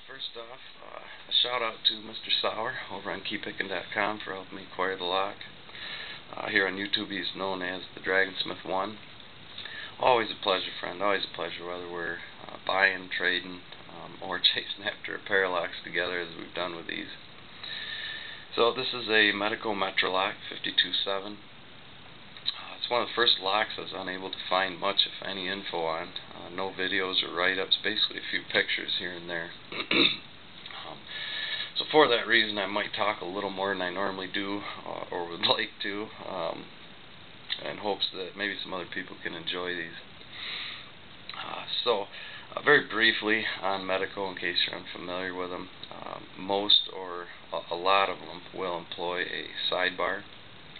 First off, a shout out to Mr. Sauer over on keypicking.com for helping me acquire the lock. Here on YouTube he's known as the Dragonsmith1. Always a pleasure, friend, always a pleasure, whether we're buying, trading, or chasing after a pair of locks together as we've done with these. So this is a Medeco Metrolock 52.7. It's one of the first locks I was unable to find much, if any, info on. No videos or write-ups, basically a few pictures here and there. So for that reason I might talk a little more than I normally do, or would like to, in hopes that maybe some other people can enjoy these. Very briefly on Medeco, in case you're unfamiliar with them, most or a lot of them will employ a sidebar,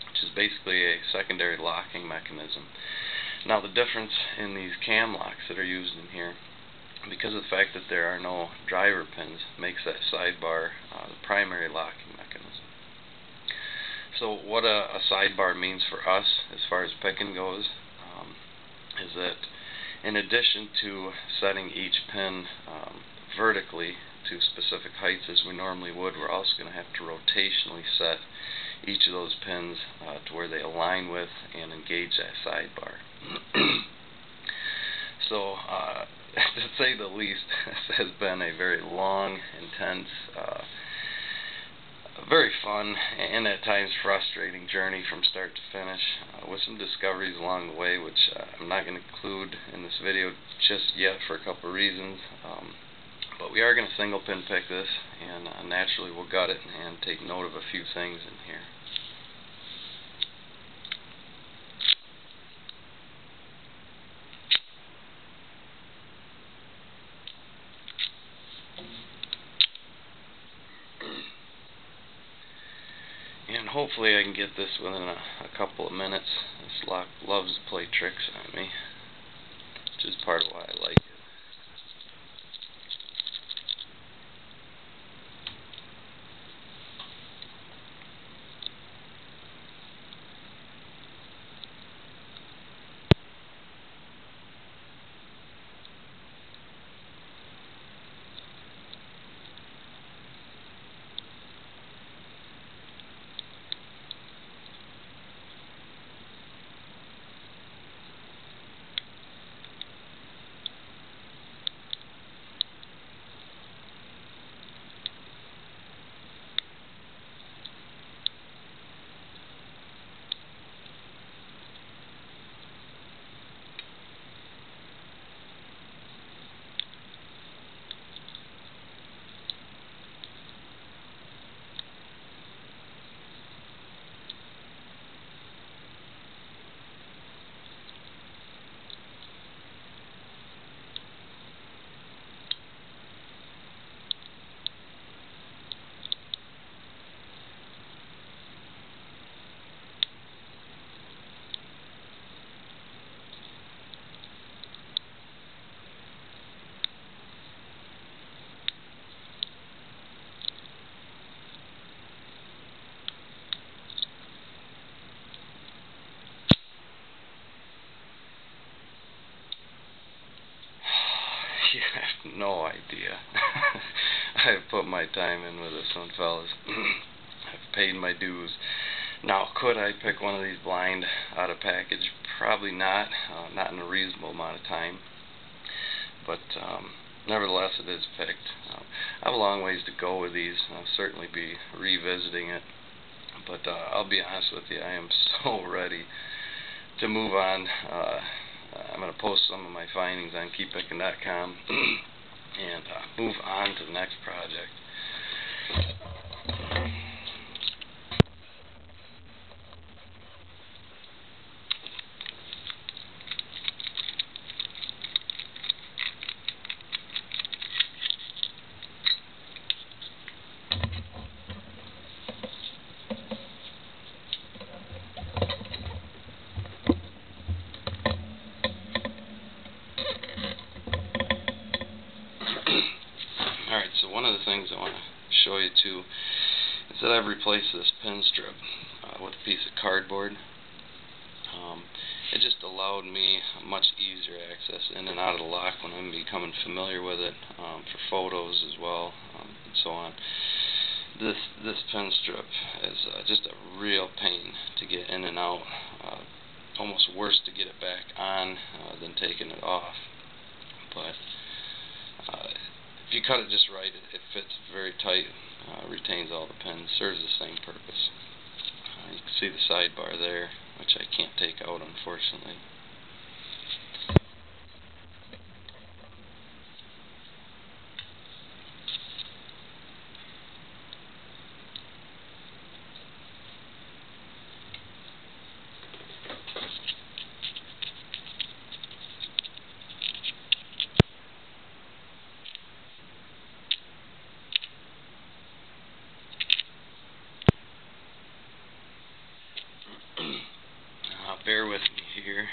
which is basically a secondary locking mechanism. Now the difference in these cam locks that are used in here, because of the fact that there are no driver pins, makes that sidebar the primary locking mechanism. So what a sidebar means for us as far as picking goes is that in addition to setting each pin vertically to specific heights as we normally would, we're also going to have to rotationally set each of those pins to where they align with and engage that sidebar. So, to say the least, this has been a very long, intense, very fun, and at times frustrating journey from start to finish, with some discoveries along the way, which I'm not going to include in this video just yet for a couple of reasons. But we are going to single pin pick this, and naturally we'll gut it and take note of a few things in here. And hopefully I can get this within a couple of minutes. This lock loves to play tricks on me, which is part of why I like it. You have no idea. I have put my time in with this one, fellas. I've paid my dues. Now, could I pick one of these blind out of package? Probably not. Not in a reasonable amount of time. But nevertheless, it is picked. I have a long ways to go with these. I'll certainly be revisiting it. But I'll be honest with you, I am so ready to move on. I'm going to post some of my findings on keypicking.com and move on to the next project. Alright, so one of the things I want to show you too is that I've replaced this pin strip with a piece of cardboard. it just allowed me much easier access in and out of the lock when I'm becoming familiar with it, for photos as well, and so on. This pin strip is just a real pain to get in and out. Almost worse to get it back on than taking it off. But if you cut it just right, it fits very tight, retains all the pins, serves the same purpose. You can see the sidebar there, which I can't take out, unfortunately. Bear with me here.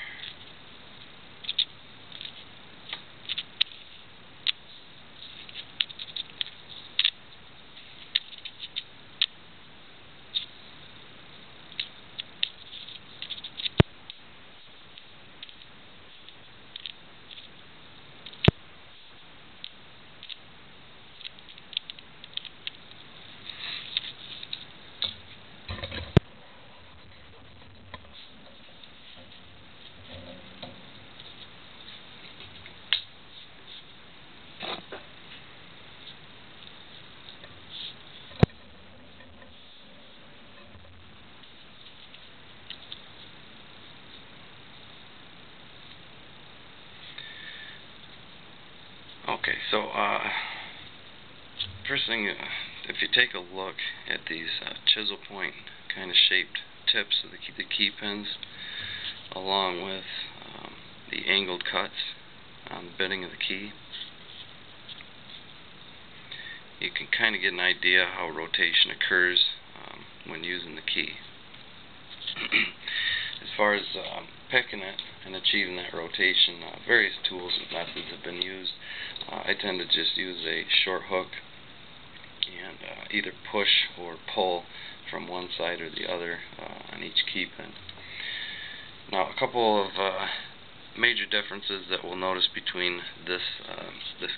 Okay, so first thing, if you take a look at these chisel point kind of shaped tips of the key pins, along with the angled cuts on the bitting of the key, you can kind of get an idea how rotation occurs when using the key. As far as picking it and achieving that rotation, various tools and methods have been used. I tend to just use a short hook and either push or pull from one side or the other on each key pin. Now, a couple of major differences that we'll notice between this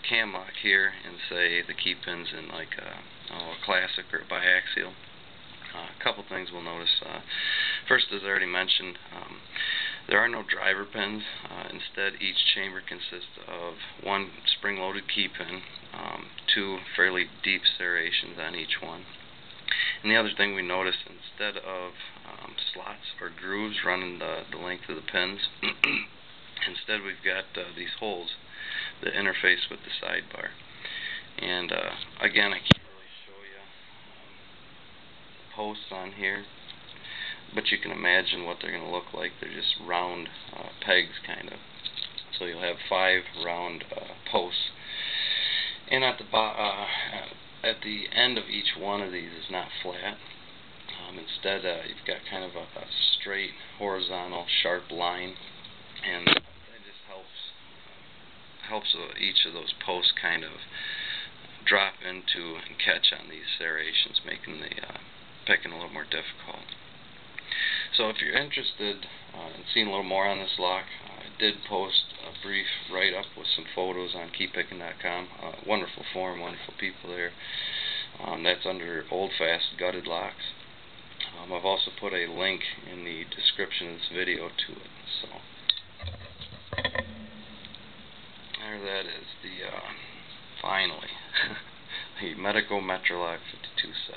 cam lock here and, say, the key pins in like a classic or a biaxial. A couple things we'll notice. First, as I already mentioned, there are no driver pins. Instead, each chamber consists of one spring-loaded key pin, two fairly deep serrations on each one. And the other thing we notice, instead of slots or grooves running the length of the pins, instead we've got these holes that interface with the sidebar. And again, I can't really show you the posts on here, but you can imagine what they're going to look like. They're just round pegs, kind of. So you'll have 5 round posts, and at the end of each one of these is not flat. Instead, you've got kind of a straight, horizontal, sharp line, and that just helps each of those posts kind of drop into and catch on these serrations, making the picking a little more difficult. So if you're interested in seeing a little more on this lock, I did post a brief write-up with some photos on keypicking.com. Wonderful forum, wonderful people there. That's under Old Fast Gutted Locks. I've also put a link in the description of this video to it. So there that is, finally, the Medeco Metrolock 52.7.